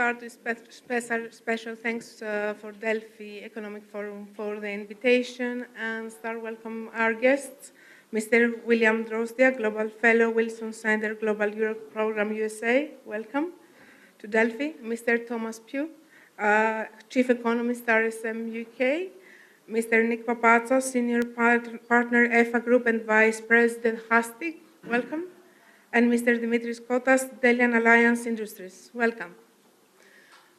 start with special thanks for Delphi Economic Forum for the invitation and start welcome our guests, Mr. William Drozdiak, Global Fellow, Wilson Center Global Europe Program USA. Welcome to Delphi. Mr. Thomas Pugh, Chief Economist, RSM UK. Mr. Nick Papatsas, Senior Partner, EFA Group and Vice President, HASDIG. Welcome. And Mr. Dimitrios Kottas, Delian Alliance Industries. Welcome.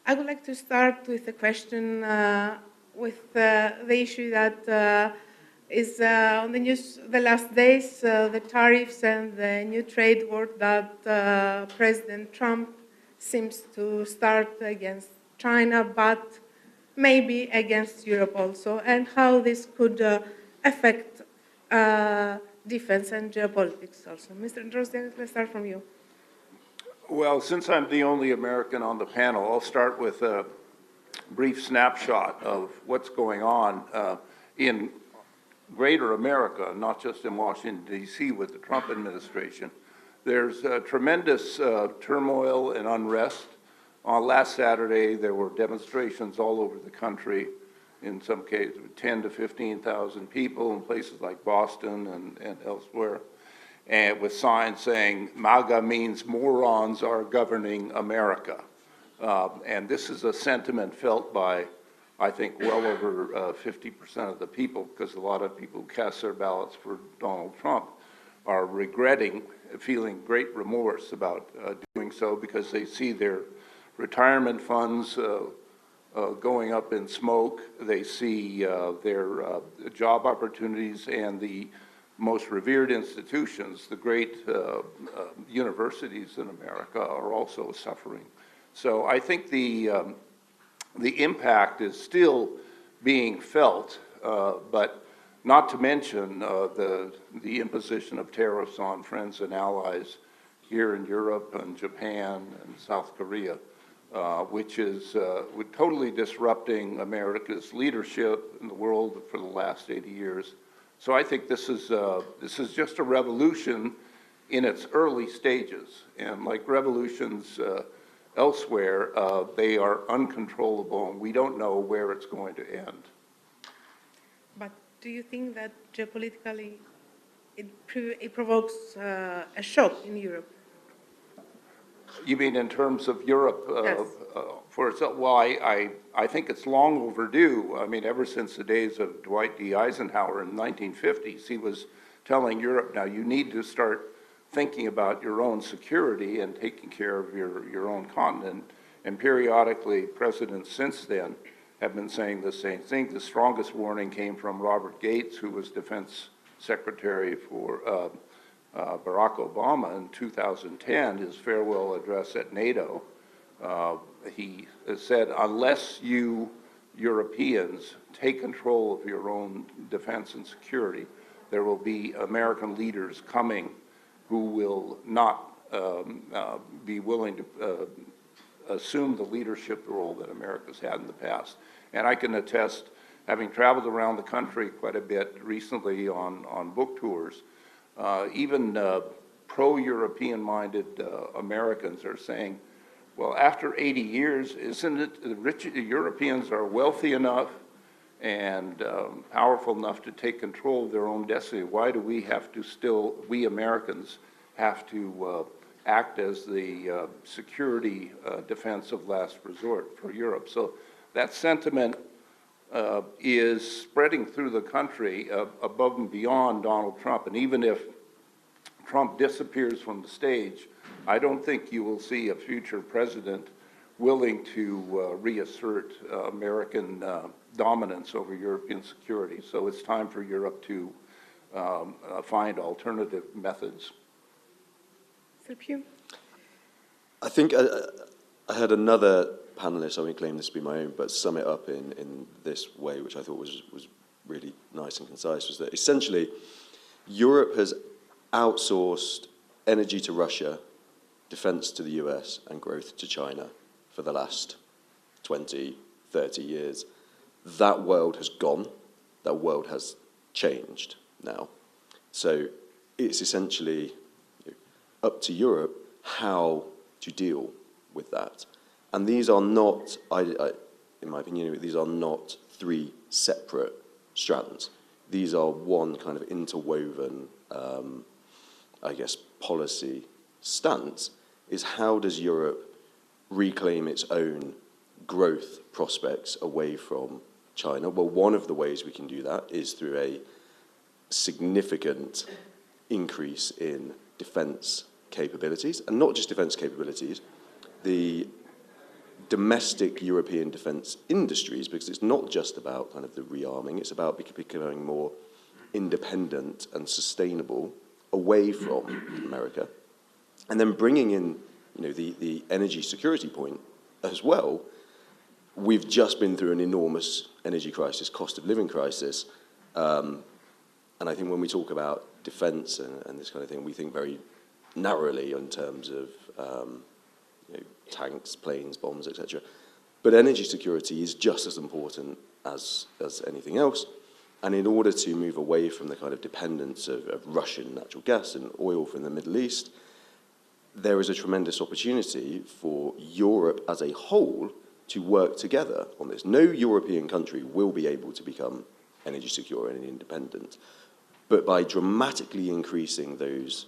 I would like to start with a question with the issue that is on the news the last days, the tariffs and the new trade war that President Trump seems to start against China, but maybe against Europe also, and how this could affect defense and geopolitics also. Mr. Drozdiak, let's start from you. Well, since I'm the only American on the panel, I'll start with a brief snapshot of what's going on in greater America, not just in Washington, D.C. with the Trump administration. There's tremendous turmoil and unrest. Last Saturday, there were demonstrations all over the country, in some cases 10 to 15,000 people in places like Boston and elsewhere, and with signs saying MAGA means morons are governing America. And this is a sentiment felt by, I think, well over 50% of the people, because a lot of people who cast their ballots for Donald Trump are regretting, feeling great remorse about doing so, because they see their retirement funds going up in smoke. They see their job opportunities and the most revered institutions, the great universities in America, are also suffering. So I think the impact is still being felt, but not to mention the imposition of tariffs on friends and allies here in Europe and Japan and South Korea, which is totally disrupting America's leadership in the world for the last 80 years. So I think this is just a revolution in its early stages, and like revolutions elsewhere, they are uncontrollable, and we don't know where it's going to end. But do you think that geopolitically it provokes a shock in Europe? You mean in terms of Europe Yes. For itself? Well, I think it's long overdue. I mean, ever since the days of Dwight D. Eisenhower in the 1950s, he was telling Europe, now you need to start thinking about your own security and taking care of your own continent. And periodically, presidents since then have been saying the same thing. The strongest warning came from Robert Gates, who was defense secretary for Barack Obama in 2010, his farewell address at NATO. He said, unless you Europeans take control of your own defense and security, there will be American leaders coming who will not be willing to assume the leadership role that America's had in the past. And I can attest, having traveled around the country quite a bit recently on book tours, even pro-European-minded Americans are saying, well, after 80 years, isn't it the rich Europeans are wealthy enough and powerful enough to take control of their own destiny? Why do we have to still, we Americans, have to act as the security defense of last resort for Europe? So that sentiment is spreading through the country above and beyond Donald Trump. And even if Trump disappears from the stage, I don't think you will see a future president willing to reassert American dominance over European security. So it's time for Europe to find alternative methods. Mr. Pugh? I think I had another panelist, I won't claim this to be my own, but sum it up in this way, which I thought was really nice and concise, was that essentially Europe has outsourced energy to Russia, defense to the US, and growth to China for the last 20, 30 years. That world has gone. That world has changed now. So it's essentially up to Europe how to deal with that. And these are not, in my opinion, these are not three separate strands. These are one kind of interwoven, I guess, policy stance, is how does Europe reclaim its own growth prospects away from China? Well, one of the ways we can do that is through a significant increase in defence capabilities, and not just defence capabilities, the domestic European defence industries, because it's not just about kind of the rearming, it's about becoming more independent and sustainable away from America, and then bringing in, you know, the energy security point as well. We've just been through an enormous energy crisis, cost of living crisis, and I think when we talk about defence and this kind of thing, we think very narrowly in terms of you know, tanks, planes, bombs, etc. But energy security is just as important as anything else. And in order to move away from the kind of dependence of Russian natural gas and oil from the Middle East, there is a tremendous opportunity for Europe as a whole to work together on this. No European country will be able to become energy secure and independent. But by dramatically increasing those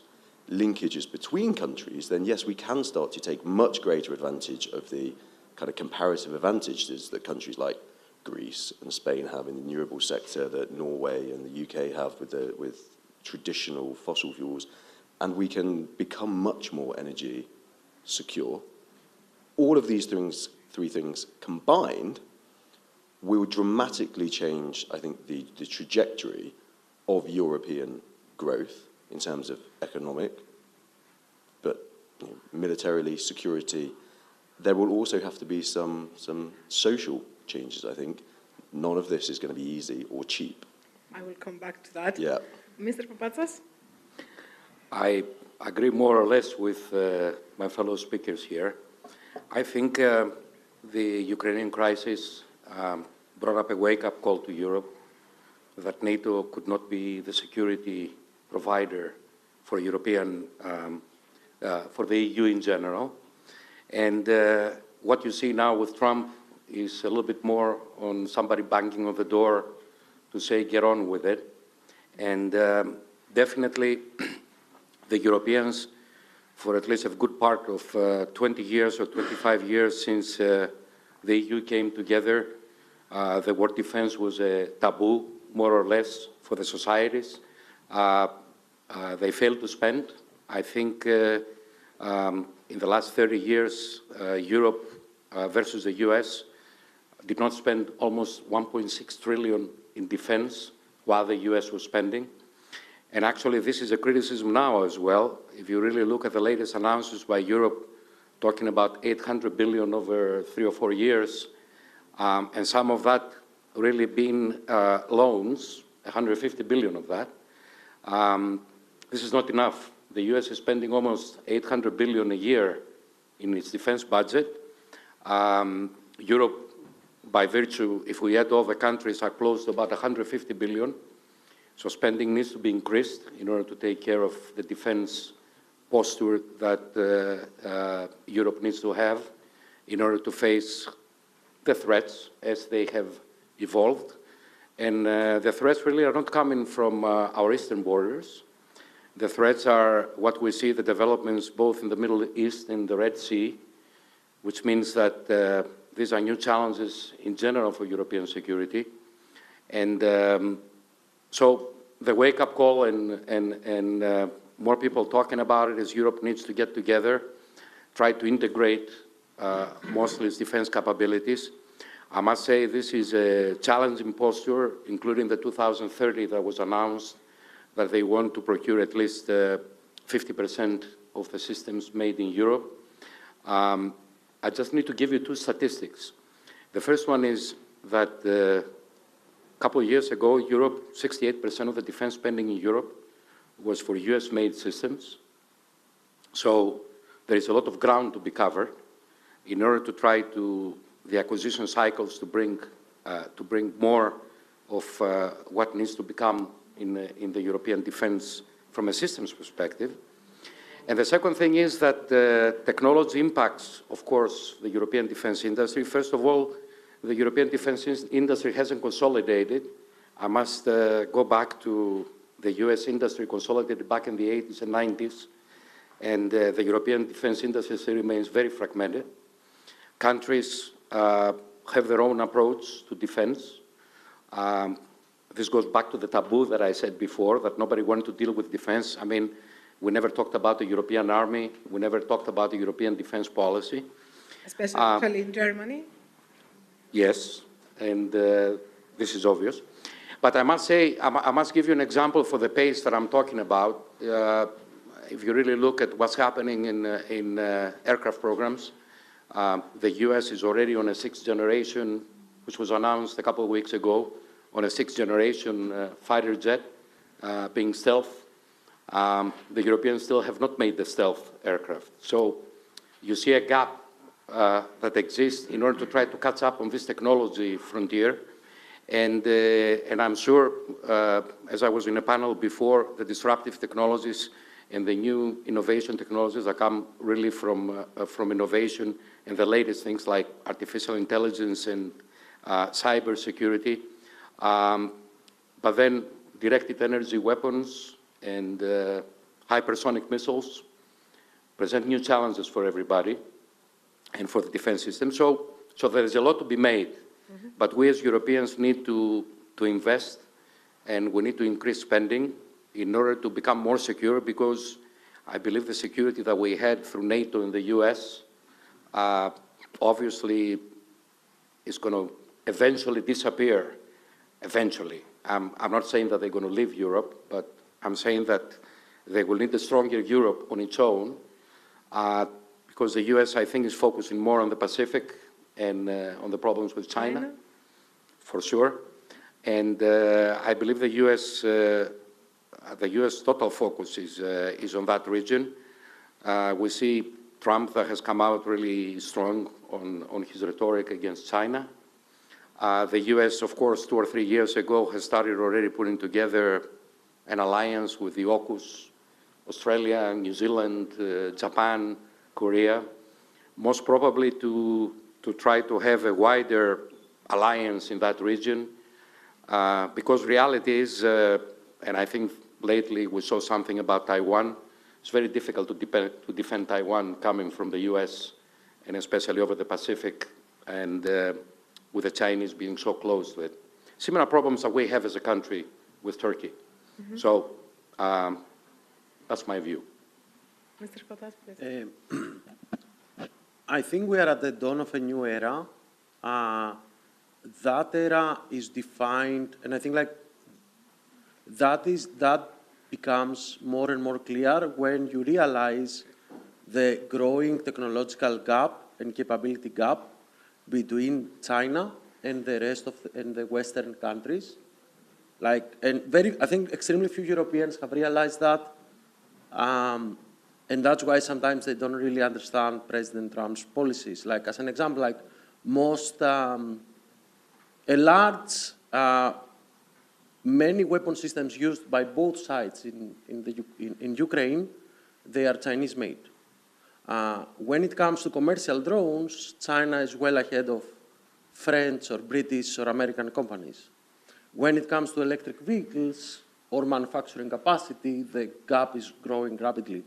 linkages between countries, then yes, we can start to take much greater advantage of the kind of comparative advantages that countries like Greece and Spain have in the renewable sector, that Norway and the UK have with traditional fossil fuels, and we can become much more energy secure. All of these things, three things combined, will dramatically change, I think, the trajectory of European growth in terms of economic, but you know, militarily, security. There will also have to be some social changes, I think. None of this is going to be easy or cheap. I will come back to that. Yeah. Mr. Papatsas? I agree more or less with my fellow speakers here. I think the Ukrainian crisis brought up a wake-up call to Europe that NATO could not be the security provider for European, for the EU in general. And what you see now with Trump is a little bit more on somebody banging on the door to say, get on with it. And definitely the Europeans, for at least a good part of 20 years or 25 years since the EU came together, the word defense was a taboo, more or less, for the societies. They failed to spend. I think in the last 30 years, Europe versus the US did not spend almost 1.6 trillion in defense while the US was spending. And actually, this is a criticism now as well. If you really look at the latest announcements by Europe, talking about 800 billion over 3 or 4 years, and some of that really being loans, 150 billion of that. This is not enough. The US is spending almost 800 billion a year in its defense budget. Europe, by virtue, if we add all the countries, are close to about 150 billion. So spending needs to be increased in order to take care of the defense posture that Europe needs to have in order to face the threats as they have evolved. And the threats really are not coming from our eastern borders. The threats are what we see, the developments both in the Middle East and the Red Sea, which means that these are new challenges in general for European security. And so the wake-up call and more people talking about it is Europe needs to get together, try to integrate mostly its defense capabilities. I must say this is a challenging posture, including the 2030 that was announced, that they want to procure at least 50% of the systems made in Europe. I just need to give you two statistics. The first one is that a couple of years ago, Europe, 68% of the defense spending in Europe was for US-made systems. So there is a lot of ground to be covered in order to try to the acquisition cycles to bring more of what needs to become in the European defense from a systems perspective. And the second thing is that technology impacts, of course, the European defense industry. First of all, the European defense industry hasn't consolidated. I must go back to the US industry consolidated back in the 80s and 90s, and the European defense industry still remains very fragmented. Countries have their own approach to defense. This goes back to the taboo that I said before, that nobody wanted to deal with defense. I mean, we never talked about the European army. We never talked about the European defense policy. Especially in Germany? Yes, and this is obvious. But I must say, I must give you an example for the pace that I'm talking about. If you really look at what's happening in aircraft programs, the US is already on a 6th generation, which was announced a couple of weeks ago, on a 6th generation fighter jet, being stealth. The Europeans still have not made the stealth aircraft. So you see a gap that exists in order to try to catch up on this technology frontier. And I'm sure, as I was in a panel before, the disruptive technologies and the new innovation technologies that come really from innovation and the latest things like artificial intelligence and cyber security. But then directed energy weapons and hypersonic missiles present new challenges for everybody and for the defense system. So there is a lot to be made. Mm-hmm. But we as Europeans need to invest, and we need to increase spending in order to become more secure, because I believe the security that we had through NATO in the US obviously is going to eventually disappear. Eventually. I'm not saying that they're going to leave Europe, but I'm saying that they will need a stronger Europe on its own, because the US, I think, is focusing more on the Pacific and on the problems with China, for sure. And I believe the US total focus is on that region. We see Trump that has come out really strong on his rhetoric against China. The US, of course, 2 or 3 years ago has started already putting together an alliance with the AUKUS, Australia, New Zealand, Japan, Korea, most probably to try to have a wider alliance in that region, because reality is, and I think lately we saw something about Taiwan, it's very difficult to defend Taiwan coming from the US, and especially over the Pacific, and with the Chinese being so close to it. Similar problems that we have as a country with Turkey. Mm-hmm. So that's my view. Mr. Kottas, please. I think we are at the dawn of a new era. That era is defined, and I think that becomes more and more clear when you realize the growing technological gap and capability gap between China and the rest of the Western countries. I think extremely few Europeans have realized that, and that's why sometimes they don't really understand President Trump's policies. Like, as an example, like many weapon systems used by both sides in Ukraine, they are Chinese-made. When it comes to commercial drones, China is well ahead of French or British or American companies. When it comes to electric vehicles or manufacturing capacity, the gap is growing rapidly.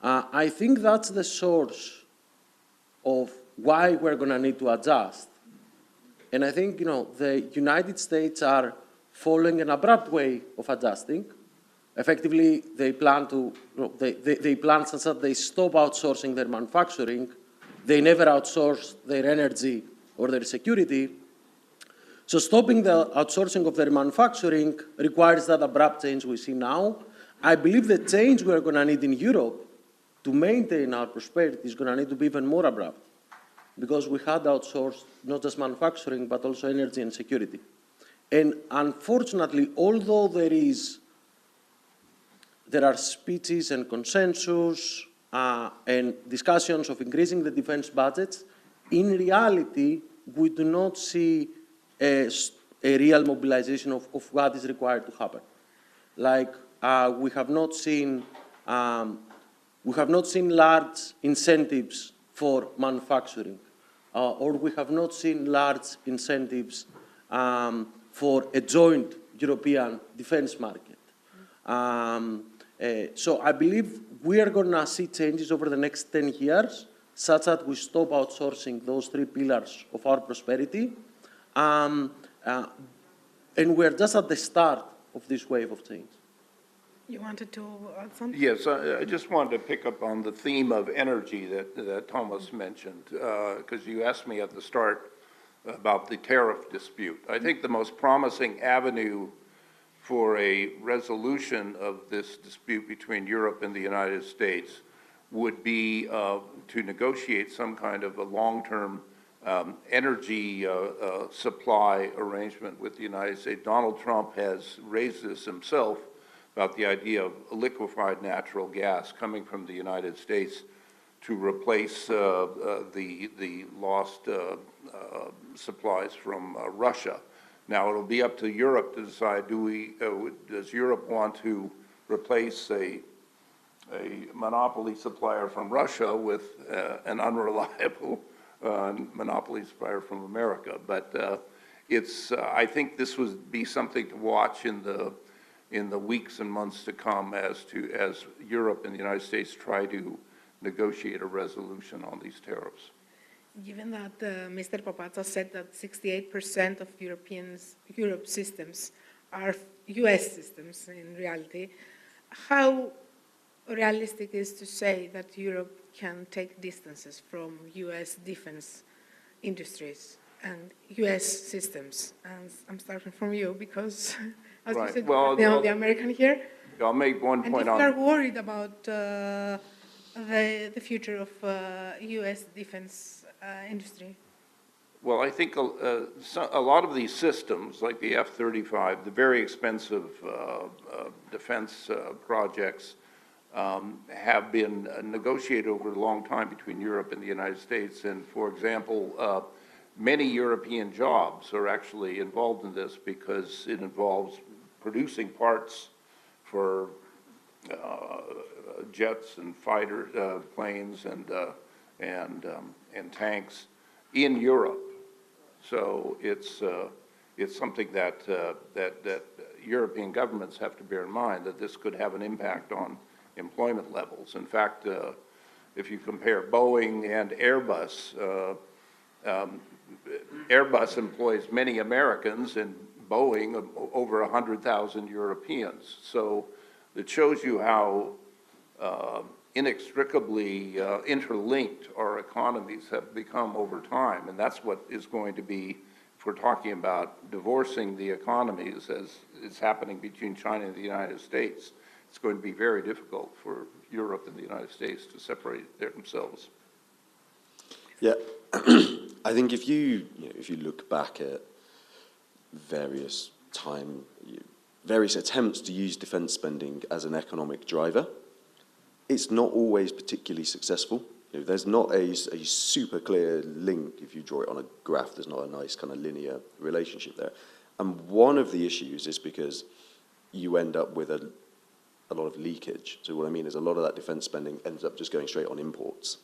I think that's the source of why we're going to need to adjust. And I think, the United States are following an abrupt way of adjusting. Effectively, they plan such that they stop outsourcing their manufacturing. They never outsource their energy or their security. So stopping the outsourcing of their manufacturing requires that abrupt change we see now. I believe the change we're going to need in Europe to maintain our prosperity is going to need to be even more abrupt, because we had outsourced not just manufacturing, but also energy and security. And unfortunately, although there are speeches and consensus and discussions of increasing the defense budgets, in reality, we do not see a real mobilization of what is required to happen. Like, we have not seen We have not seen large incentives for manufacturing, or we have not seen large incentives for a joint European defense market. So I believe we are going to see changes over the next 10 years, such that we stop outsourcing those three pillars of our prosperity. And we're just at the start of this wave of change. You wanted to add something? Yes, I just wanted to pick up on the theme of energy that Thomas mentioned, because you asked me at the start about the tariff dispute. I think the most promising avenue for a resolution of this dispute between Europe and the United States would be to negotiate some kind of a long-term energy supply arrangement with the United States. Donald Trump has raised this himself about the idea of liquefied natural gas coming from the United States to replace the lost supplies from Russia. Now, it'll be up to Europe to decide, does Europe want to replace a monopoly supplier from Russia with an unreliable monopoly supplier from America? But I think this would be something to watch in the weeks and months to come as Europe and the United States try to negotiate a resolution on these tariffs. Given that Mr. Papatsas said that 68% of Europe's systems are US systems in reality, how realistic is to say that Europe can take distances from US defense industries and US systems? And I'm starting from you because, as you said, you're the only American here. I'll make one point on. And if you are worried about the future of US defense industry? Well, I think a lot of these systems, like the F-35, the very expensive defense projects, have been negotiated over a long time between Europe and the United States. And for example, many European jobs are actually involved in this because it involves producing parts for jets and fighter planes and tanks in Europe. So it's something that European governments have to bear in mind, that this could have an impact on employment levels. In fact, if you compare Boeing and Airbus, Airbus employs many Americans and Boeing over 100,000 Europeans. So it shows you how inextricably interlinked our economies have become over time. And that's what is going to be, if we're talking about divorcing the economies as is happening between China and the United States, it's going to be very difficult for Europe and the United States to separate themselves. Yeah, I think if you look back at various attempts to use defence spending as an economic driver, it's not always particularly successful. There's not a super clear link. If you draw it on a graph, there's not a nice kind of linear relationship there. And one of the issues is because you end up with a lot of leakage. So what I mean is a lot of that defence spending ends up just going straight on imports.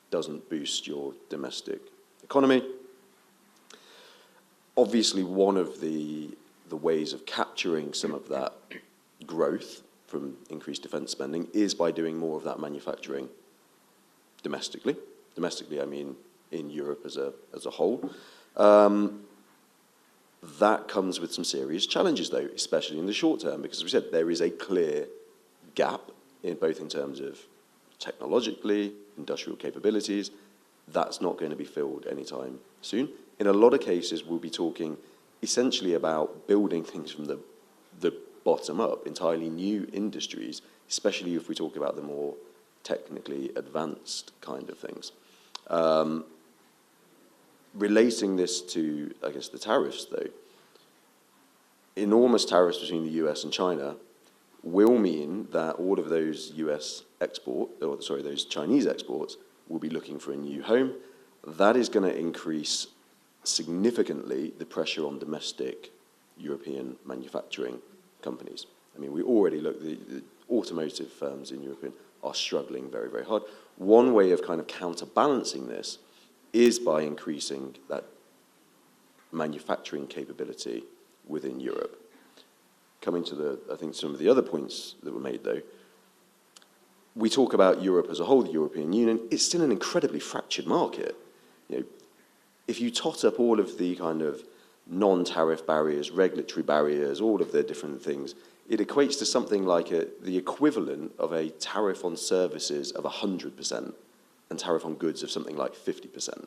It doesn't boost your domestic economy. Obviously, one of the ways of capturing some of that growth from increased defence spending is by doing more of that manufacturing domestically. Domestically, I mean in Europe as a whole. That comes with some serious challenges, though, especially in the short term, because as we said, there is a clear gap in both in terms of technologically, industrial capabilities. That's not going to be filled anytime soon. In a lot of cases, we'll be talking essentially about building things from the bottom up, entirely new industries, especially if we talk about the more technically advanced kind of things. Relating this to, I guess, the tariffs, though, enormous tariffs between the US and China will mean that all of those those Chinese exports will be looking for a new home. That is going to increase significantly the pressure on domestic European manufacturing companies. I mean, we already look, the automotive firms in Europe are struggling very, very hard. One way of kind of counterbalancing this is by increasing that manufacturing capability within Europe. Coming to I think some of the other points that were made though, we talk about Europe as a whole, the European Union, it's still an incredibly fractured market. You know, if you tot up all of the kind of non-tariff barriers, regulatory barriers, all of the different things, it equates to something like the equivalent of a tariff on services of 100% and tariff on goods of something like 50%.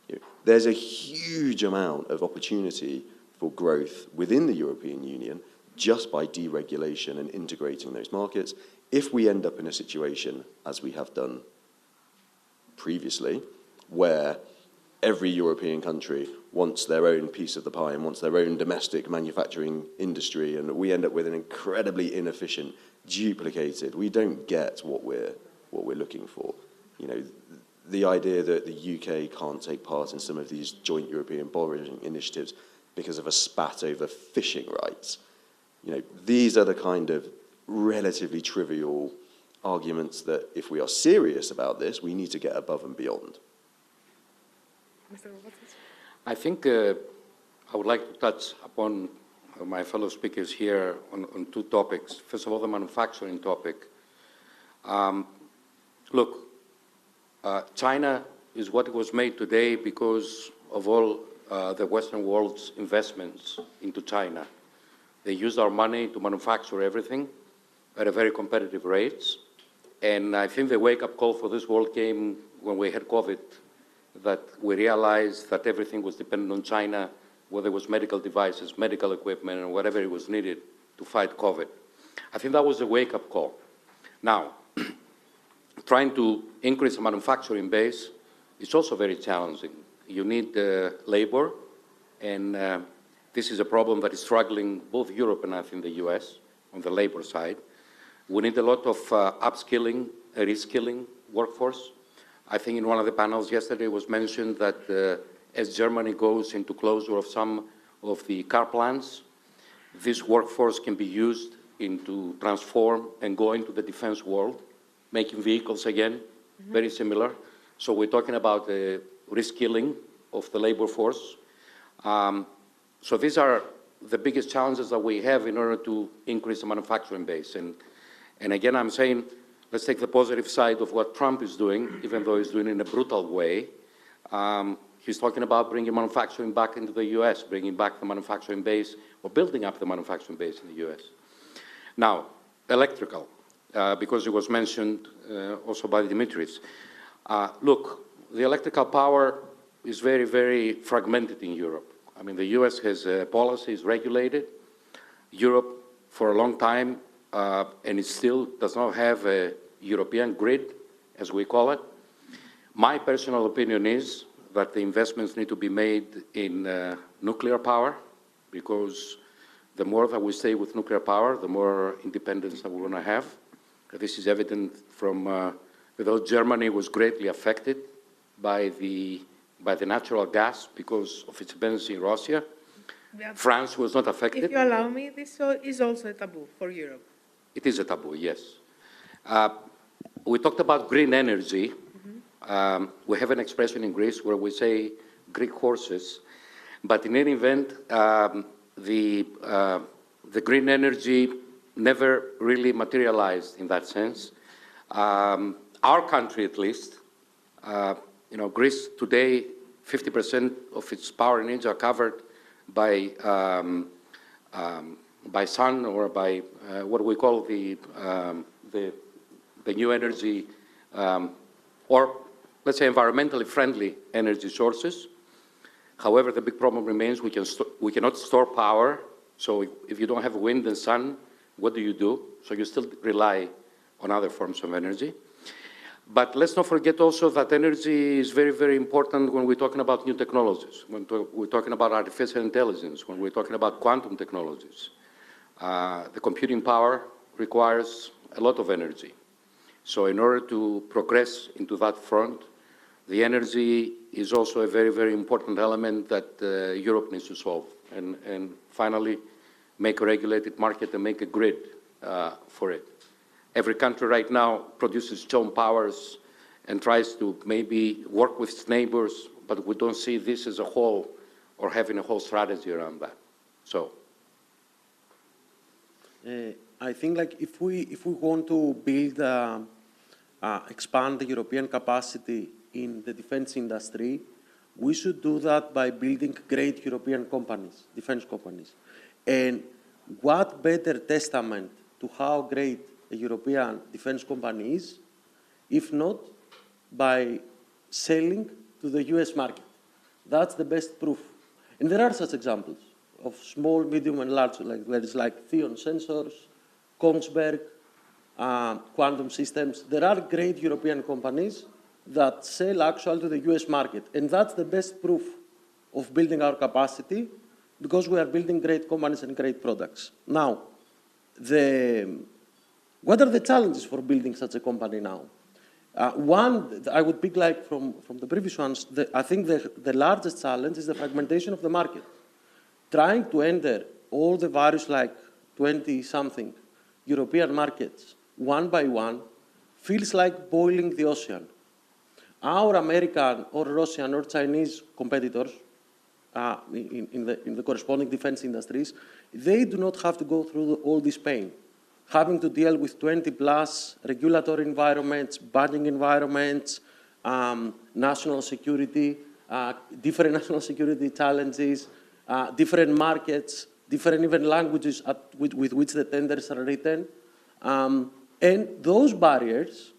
You know, there's a huge amount of opportunity for growth within the European Union just by deregulation and integrating those markets. If we end up in a situation, as we have done previously, where every European country wants their own piece of the pie and wants their own domestic manufacturing industry, and we end up with an incredibly inefficient, duplicated, we don't get what we're looking for. You know, the idea that the UK can't take part in some of these joint European borrowing initiatives because of a spat over fishing rights. You know, these are the kind of relatively trivial arguments that if we are serious about this, we need to get above and beyond. Mr. Papatsas? I think I would like to touch upon my fellow speakers here on two topics. First of all, the manufacturing topic. Look, China is what it was made today because of all the Western world's investments into China. They used our money to manufacture everything at a very competitive rates. And I think the wake-up call for this world came when we had COVID, that we realized that everything was dependent on China, whether it was medical devices, medical equipment, and whatever it was needed to fight COVID. I think that was a wake-up call. Now, trying to increase the manufacturing base is also very challenging. You need labor, and this is a problem that is struggling both Europe and I think the US on the labor side. We need a lot of upskilling, reskilling workforce. I think in one of the panels yesterday was mentioned that as Germany goes into closure of some of the car plants, this workforce can be used to transform and go into the defense world, making vehicles again, very similar. So we're talking about the reskilling of the labor force. So these are the biggest challenges that we have in order to increase the manufacturing base. And again, I'm saying, let's take the positive side of what Trump is doing, even though he's doing it in a brutal way. He's talking about bringing manufacturing back into the US, bringing back the manufacturing base, or building up the manufacturing base in the US. Now, electrical, because it was mentioned also by Dimitrios. Look, the electrical power is very, very fragmented in Europe. I mean, the US has policies regulated. Europe, for a long time, and it still does not have a European grid, as we call it. My personal opinion is that the investments need to be made in nuclear power, because the more that we stay with nuclear power, the more independence that we're going to have. This is evident from, although Germany was greatly affected by the natural gas because of its dependency in Russia, France was not affected. If you allow me, this is also a taboo for Europe. It is a taboo, yes. We talked about green energy. We have an expression in Greece where we say Greek horses. But in any event, the green energy never really materialized in that sense. Our country, at least, Greece today, 50% of its power needs are covered by sun or by what we call the new energy, or let's say environmentally friendly energy sources. However, the big problem remains we cannot store power. So if you don't have wind and sun, what do you do? So you still rely on other forms of energy. But let's not forget also that energy is very, very important when we're talking about new technologies, when we're talking about artificial intelligence, when we're talking about quantum technologies. The computing power requires a lot of energy. So in order to progress into that front, the energy is also a very, very important element that Europe needs to solve. And finally, make a regulated market and make a grid for it. every country right now produces its own powers and tries to maybe work with its neighbors, but we don't see this as a whole or having a whole strategy around that. So. I think like if we want to build, expand the European capacity in the defense industry, we should do that by building great European companies, defense companies. And what better testament to how great a European defense company is, if not by selling to the US market? That's the best proof. And there are such examples of small, medium, and large, like there is like Theon Sensors, Kongsberg, Quantum Systems. There are great European companies that sell actually to the US market. And that's the best proof of building our capacity, because we are building great companies and great products. Now, what are the challenges for building such a company now? One, I would pick like from the previous ones, I think the largest challenge is the fragmentation of the market. Trying to enter all the various like 20-something European markets one by one feels like boiling the ocean. Our American or Russian or Chinese competitors in the corresponding defense industries, they do not have to go through all this pain, having to deal with 20+ regulatory environments, banking environments, national security, different national security challenges, different markets, different even languages with which the tenders are written. And those barriers,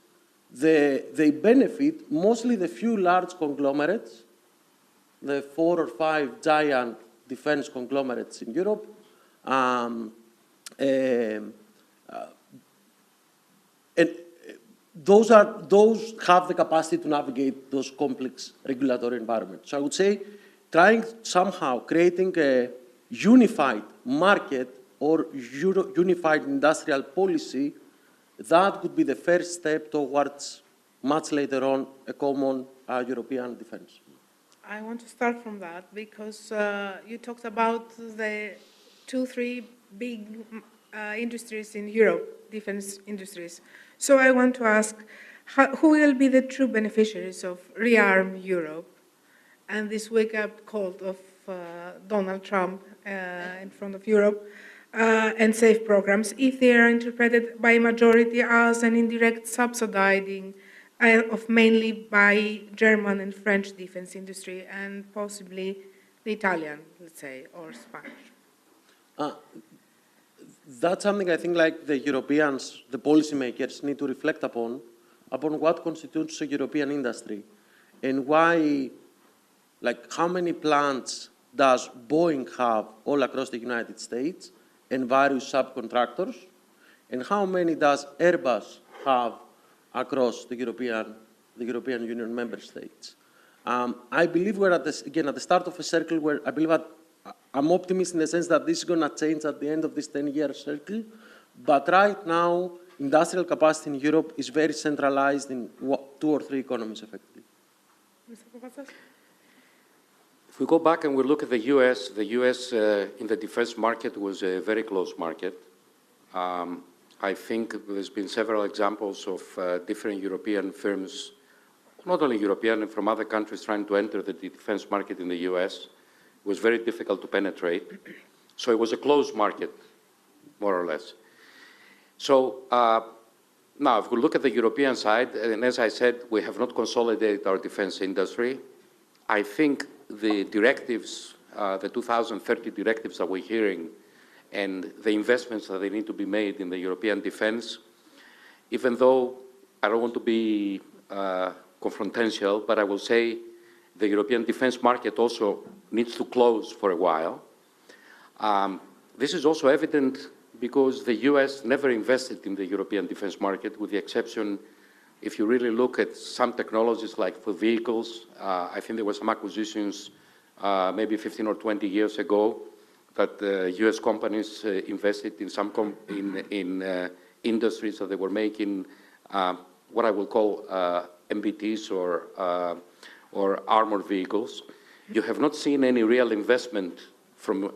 they benefit mostly the few large conglomerates, the 4 or 5 giant defense conglomerates in Europe, and those have the capacity to navigate those complex regulatory environments. So I would say trying somehow creating a unified market or unified industrial policy, that would be the first step towards much later on a common European defense. I want to start from that because you talked about the 2-3 big industries in Europe, defense industries. So I want to ask, who will be the true beneficiaries of Rearm Europe and this wake-up call of Donald Trump in front of Europe and safe programs, if they are interpreted by majority as an indirect subsidizing of mainly by German and French defense industry and possibly the Italian, let's say, or Spanish? That's something I think like the Europeans, the policymakers need to reflect upon what constitutes a European industry and why, like how many plants does Boeing have all across the United States and various subcontractors, and how many does Airbus have across the European Union member states. I believe we're at the start of a circle where I believe I'm optimist in the sense that this is going to change at the end of this 10-year circle. But right now, industrial capacity in Europe is very centralized in 2 or 3 economies, effectively. Mr. Papatsas? If we go back and we look at the US in the defense market was a very close market. I think there's been several examples of different European firms, not only European and from other countries trying to enter the defense market in the US. It was very difficult to penetrate. So it was a closed market, more or less. So now if we look at the European side, and as I said, we have not consolidated our defense industry. I think the directives, the 2030 directives that we're hearing, and the investments that they need to be made in the European defense, even though I don't want to be confrontational, but I will say the European defense market also needs to close for a while. This is also evident because the US never invested in the European defense market, with the exception, if you really look at some technologies like for vehicles, I think there were some acquisitions maybe 15 or 20 years ago that US companies invested in some industries that they were making what I will call MBTs or armored vehicles. You have not seen any real investment from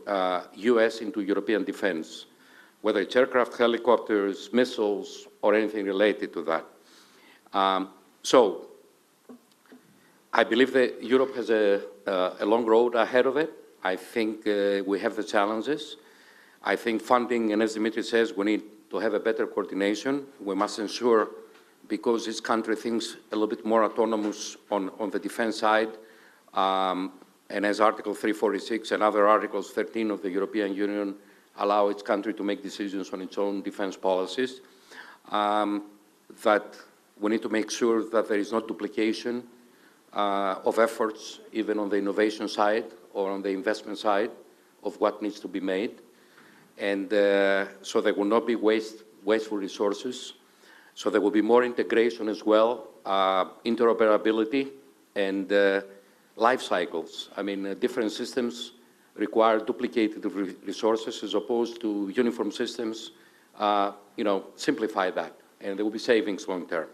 US into European defense. whether it's aircraft, helicopters, missiles, or anything related to that. So I believe that Europe has a long road ahead of it. I think we have the challenges. I think funding, and as Dimitrios says, we need to have a better coordination. We must ensure, because each country thinks a little bit more autonomous on the defense side, and as Article 346 and other Articles 13 of the European Union allow its country to make decisions on its own defense policies, that we need to make sure that there is no duplication of efforts, even on the innovation side or on the investment side of what needs to be made. And so there will not be wasteful resources. So there will be more integration as well, interoperability, and life cycles. I mean, different systems require duplicated resources as opposed to uniform systems. Simplify that, and there will be savings long term.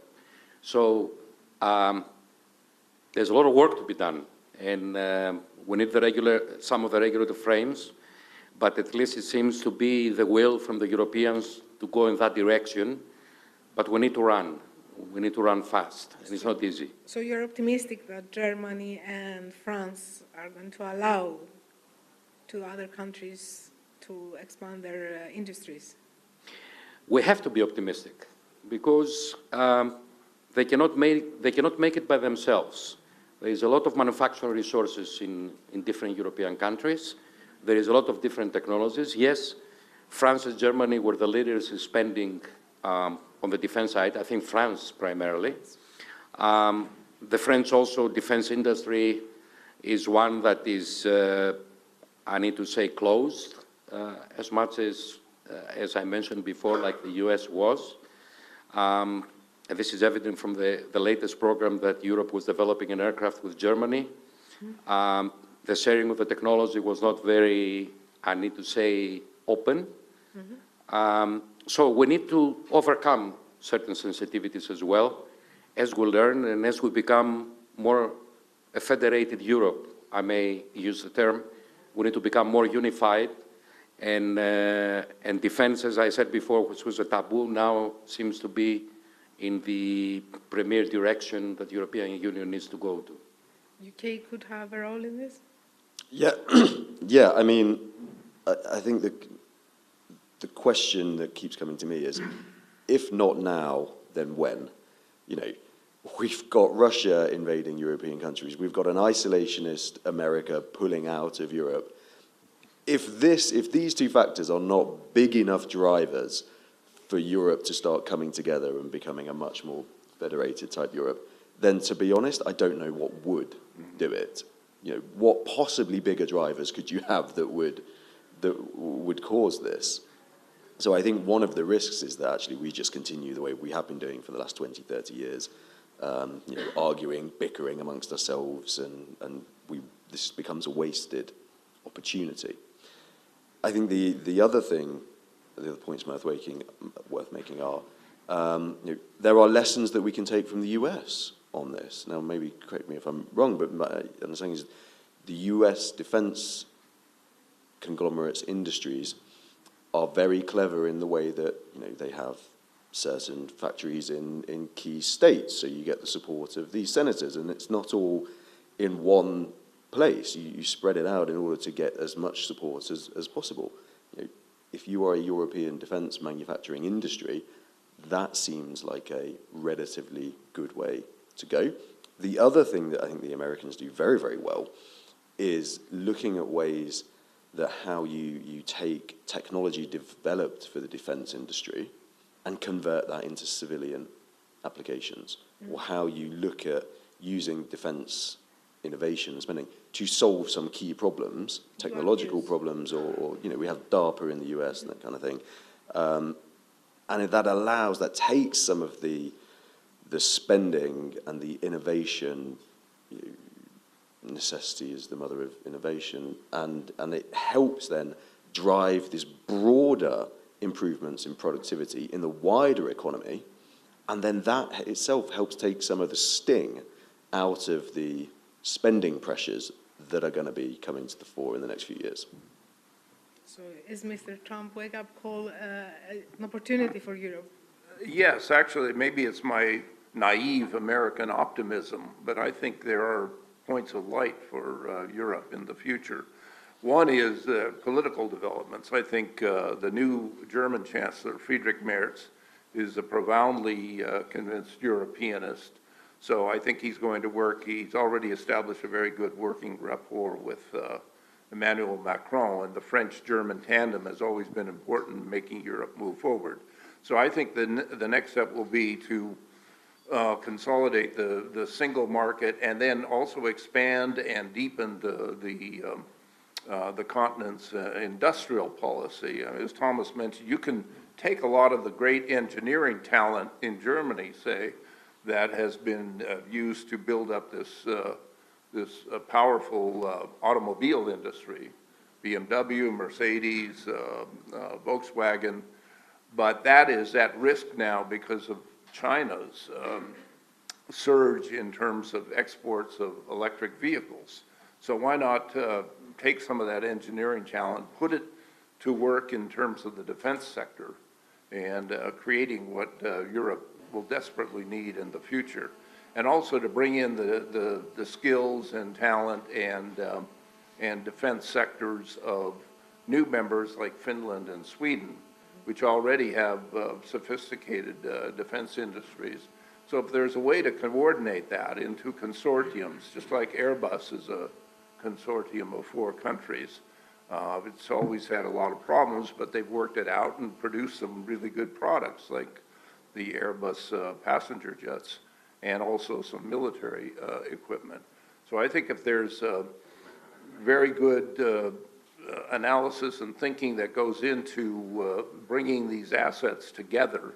So there's a lot of work to be done, and we need some of the regulatory frames, but at least it seems to be the will from the Europeans to go in that direction. But we need to run. We need to run fast, and it's not easy. So you're optimistic that Germany and France are going to allow to other countries to expand their industries? We have to be optimistic, because they cannot make it by themselves. There is a lot of manufacturing resources in different European countries. There is a lot of different technologies. Yes, France and Germany were the leaders in spending on the defense side, I think France primarily. The French also defense industry is one that is, I need to say, closed as much as I mentioned before, like the US was. And this is evident from the latest program that Europe was developing an aircraft with Germany. The sharing of the technology was not very, I need to say, open. So we need to overcome certain sensitivities as well as we learn and as we become more a federated Europe, I may use the term. We need to become more unified, and defense, as I said before, which was a taboo, now seems to be in the premier direction that the European Union needs to go to. UK could have a role in this? Yeah, yeah. I mean, I think the question that keeps coming to me is, if not now, then when? You know, we've got Russia invading European countries. We've got an isolationist America pulling out of Europe. If these two factors are not big enough drivers for Europe to start coming together and becoming a much more federated type Europe, then to be honest, I don't know what would do it. You know, what possibly bigger drivers could you have that would cause this? So I think one of the risks is that actually we just continue the way we have been doing for the last 20, 30 years, arguing, bickering amongst ourselves, and this becomes a wasted opportunity. I think the other points worth making are, there are lessons that we can take from the US on this. Now, maybe correct me if I'm wrong, but my understanding is the US defense conglomerates, industries, are very clever in the way that they have certain factories in key states, so you get the support of these senators, and it's not all in one place. You spread it out in order to get as much support as possible. If you are a European defense manufacturing industry, that seems like a relatively good way to go. The other thing that I think the Americans do very, very well is looking at ways that how you take technology developed for the defense industry and convert that into civilian applications, or how you look at using defense innovation spending to solve some key problems, technological problems, or we have DARPA in the US and that kind of thing. And that takes some of the spending and the innovation. Necessity is the mother of innovation, and it helps then drive this broader improvements in productivity in the wider economy, and then that itself helps take some of the sting out of the spending pressures that are going to be coming to the fore in the next few years. So is Mr. Trump wake-up call an opportunity for Europe? Yes, actually, maybe it's my naive American optimism, but I think there are points of light for Europe in the future. One is political developments. I think the new German Chancellor, Friedrich Merz, is a profoundly convinced Europeanist. So I think he's going to work. He's already established a very good working rapport with Emmanuel Macron, and the French-German tandem has always been important in making Europe move forward. So I think the next step will be to consolidate the single market and then also expand and deepen the continent's industrial policy. As Thomas mentioned, you can take a lot of the great engineering talent in Germany, say, that has been used to build up this powerful automobile industry, BMW, Mercedes, Volkswagen, but that is at risk now because of China's surge in terms of exports of electric vehicles. So why not take some of that engineering talent, put it to work in terms of the defense sector and creating what Europe will desperately need in the future, and also to bring in the skills and talent and defense sectors of new members like Finland and Sweden, which already have sophisticated defense industries. So if there's a way to coordinate that into consortiums, just like Airbus is a consortium of 4 countries, it's always had a lot of problems, but they've worked it out and produced some really good products like the Airbus passenger jets and also some military equipment. So I think if there's very good analysis and thinking that goes into bringing these assets together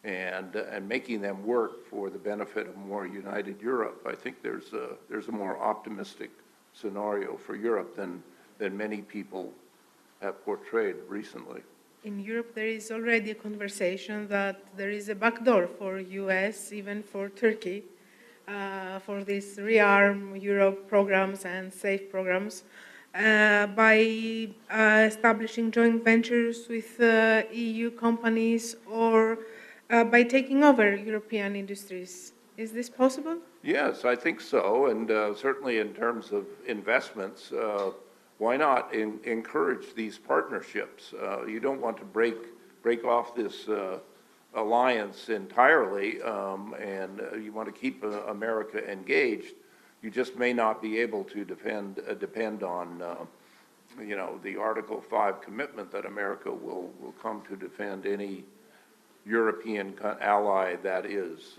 and making them work for the benefit of more united Europe, I think there's a more optimistic scenario for Europe than many people have portrayed recently. In Europe, there is already a conversation that there is a backdoor for US, even for Turkey, for these rearm Europe programs and safe programs, by establishing joint ventures with EU companies or by taking over European industries. Is this possible? Yes, I think so, and certainly in terms of investments, why not encourage these partnerships? You don't want to break off this alliance entirely, and you want to keep America engaged. You just may not be able to depend on, the Article 5 commitment that America will come to defend any European ally that is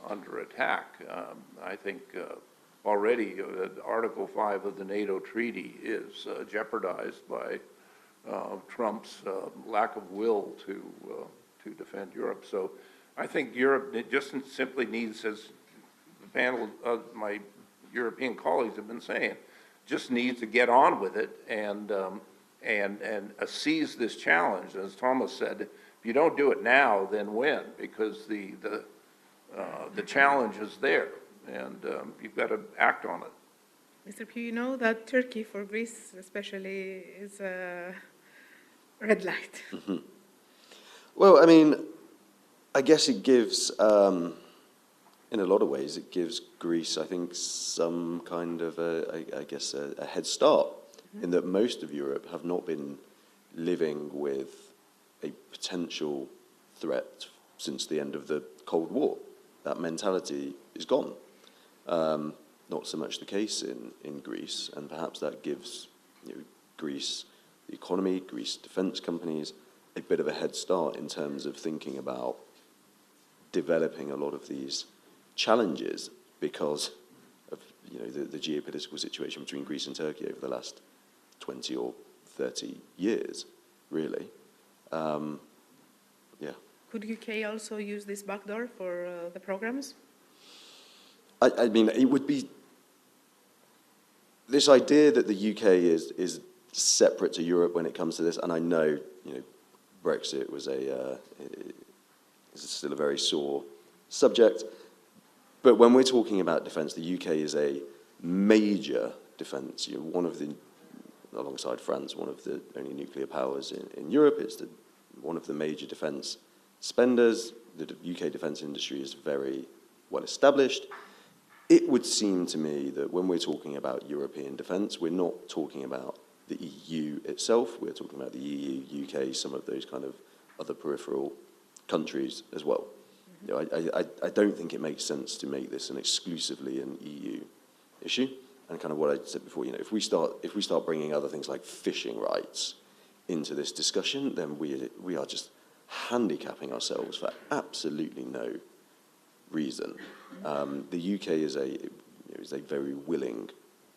under attack. I think already Article 5 of the NATO treaty is jeopardized by Trump's lack of will to defend Europe. So I think Europe just simply needs, as the panel of my European colleagues have been saying, just needs to get on with it and seize this challenge. As Thomas said, if you don't do it now, then when? Because the challenge is there, and you've got to act on it. Mr. Pugh, you know that Turkey, for Greece especially, is a red light. Mm-hmm. Well, I mean, I guess it gives, in a lot of ways, it gives Greece, I think, some kind of, a head start, in that most of Europe have not been living with a potential threat since the end of the Cold War. That mentality is gone. Not so much the case in Greece, and perhaps that gives Greece, the economy, Greece defense companies, a bit of a head start in terms of thinking about developing a lot of these challenges because of the geopolitical situation between Greece and Turkey over the last 20 or 30 years, really. Yeah. Could UK also use this backdoor for the programs? I mean, it would be this idea that the UK is separate to Europe when it comes to this, and I know Brexit was is still a very sore subject, but when we're talking about defence, the UK is a major defence, one of the alongside France, one of the only nuclear powers in Europe. It's one of the major defence spenders. The UK defence industry is very well established. It would seem to me that when we're talking about European defence, we're not talking about the EU itself. We're talking about the EU, UK, some of those kind of other peripheral countries as well. You know, I don't think it makes sense to make this an exclusively an EU issue. And kind of what I said before, you know, if we start bringing other things like fishing rights into this discussion, then we are just handicapping ourselves for absolutely no reason. The UK is a very willing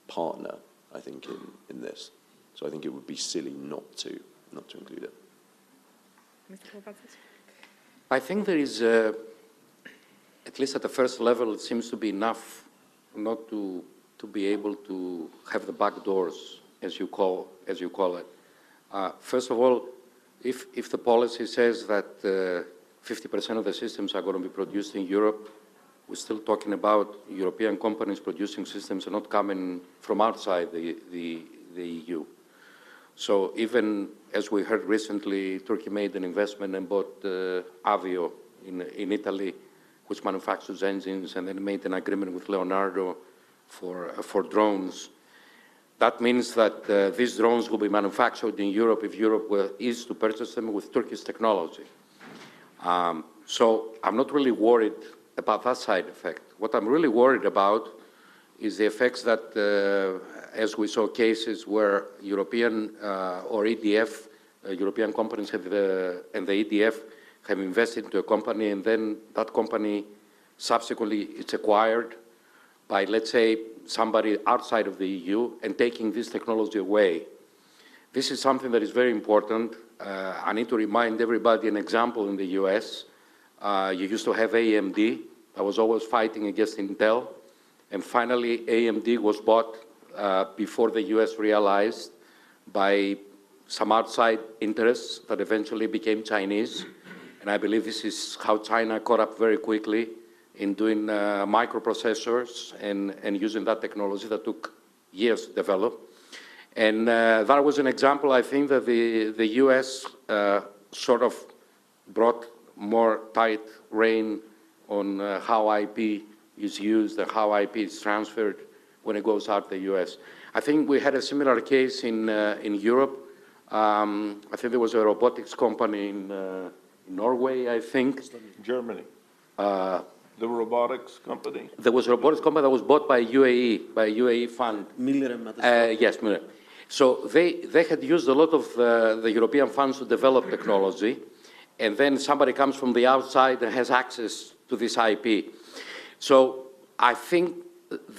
partner, I think, in this. So I think it would be silly not to include it. Mr. Papatsas? I think there is, at least at the first level, it seems to be enough not to be able to have the back doors, as you call it. First of all, if the policy says that 50% of the systems are going to be produced in Europe, we're still talking about European companies producing systems and not coming from outside the EU. So even as we heard recently, Turkey made an investment and bought Avio in Italy, which manufactures engines, and then made an agreement with Leonardo for drones. That means that these drones will be manufactured in Europe if Europe is to purchase them with Turkish technology. So I'm not really worried about that side effect. What I'm really worried about is the effects that, as we saw cases where European or EDF, European companies and the EDF have invested into a company, and then that company subsequently is acquired by, let's say, somebody outside of the EU and taking this technology away. This is something that is very important. I need to remind everybody an example in the US. You used to have AMD. I was always fighting against Intel. And finally, AMD was bought before the US realized by some outside interests that eventually became Chinese. And I believe this is how China caught up very quickly in doing microprocessors and using that technology that took years to develop. And that was an example, I think, that the US sort of brought more tight rein on how IP is used and how IP is transferred when it goes out the US. I think we had a similar case in Europe. I think there was a robotics company in Norway, I think. Germany. The robotics company? There was a robotics company that was bought by UAE fund. Yes, Miller. So they had used a lot of the European funds to develop technology, and then somebody comes from the outside and has access to this IP. So I think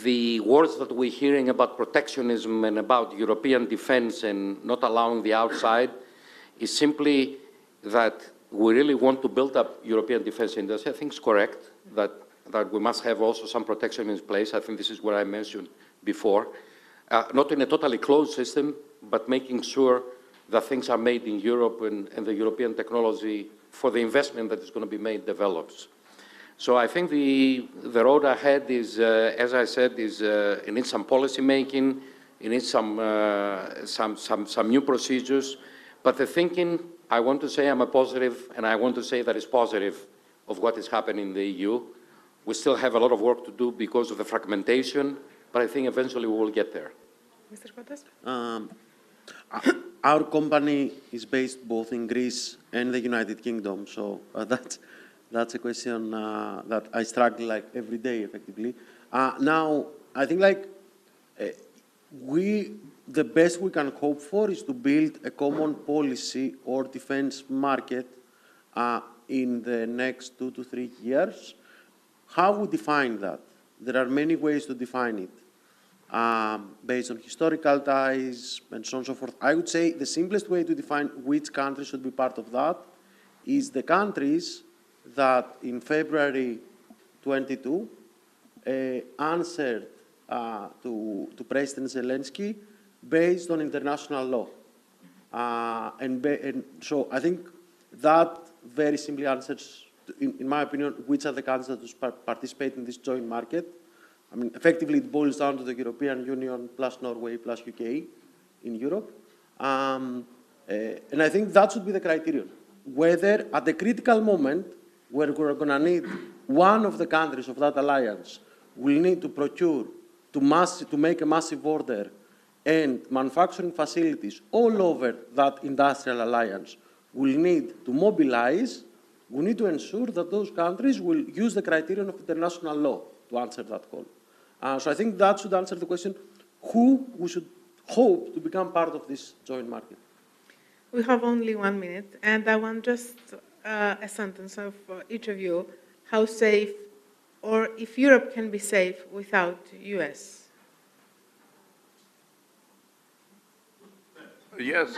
the words that we're hearing about protectionism and about European defense and not allowing the outside is simply that we really want to build up European defense industry. I think it's correct that we must have also some protection in place. I think this is what I mentioned before. Not in a totally closed system, but making sure that things are made in Europe and the European technology for the investment that is going to be made develops. So I think the road ahead is, as I said, it needs some policy making, it needs some new procedures, but the thinking, I want to say I'm a positive, and I want to say that it's positive of what is happening in the EU. We still have a lot of work to do because of the fragmentation, but I think eventually we will get there. Mr. Kottas? Our company is based both in Greece and the United Kingdom, so that's a question that I struggle like every day, effectively. Now, I think like the best we can hope for is to build a common policy or defense market in the next 2 to 3 years. How we define that? There are many ways to define it, based on historical ties and so on and so forth. I would say the simplest way to define which country should be part of that is the countries that in February 22 answered to President Zelensky based on international law. And so I think that very simply answers, in my opinion, which are the countries that should participate in this joint market. I mean, effectively, it boils down to the European Union plus Norway plus UK in Europe. And I think that should be the criterion. Whether at the critical moment where we're going to need one of the countries of that alliance will need to procure, to make a massive order and manufacturing facilities all over that industrial alliance will need to mobilize, we need to ensure that those countries will use the criterion of international law to answer that call. So I think that should answer the question, who we should hope to become part of this joint market. We have only 1 minute, and I want just a sentence of each of you. How safe, or if Europe can be safe without US? Yes,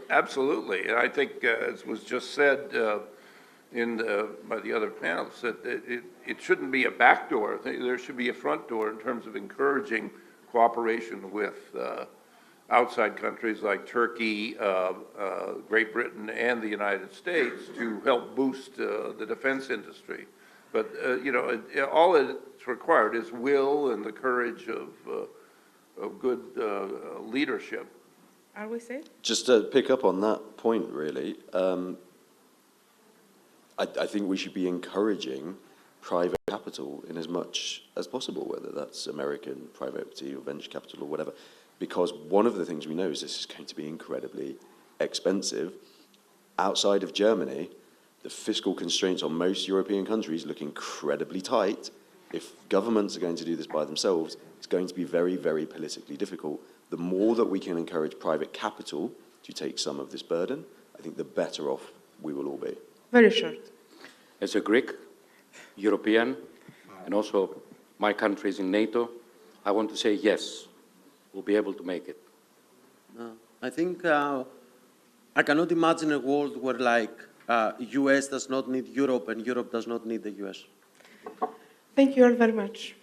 absolutely. And I think, as was just said by the other panelists, that it shouldn't be a back door. There should be a front door in terms of encouraging cooperation with outside countries like Turkey, Great Britain, and the United States to help boost the defense industry. But, all that's required is will and the courage of good leadership. Are we safe? Just to pick up on that point, really, I think we should be encouraging private capital in as much as possible, whether that's American private equity or venture capital or whatever, because one of the things we know is this is going to be incredibly expensive. Outside of Germany, the fiscal constraints on most European countries look incredibly tight. If governments are going to do this by themselves, it's going to be very, very politically difficult. The more that we can encourage private capital to take some of this burden, I think the better off we will all be. Very short. As a Greek, European, and also my country is in NATO, I want to say yes, we'll be able to make it. I think I cannot imagine a world where, like, US does not need Europe and Europe does not need the US. Thank you all very much.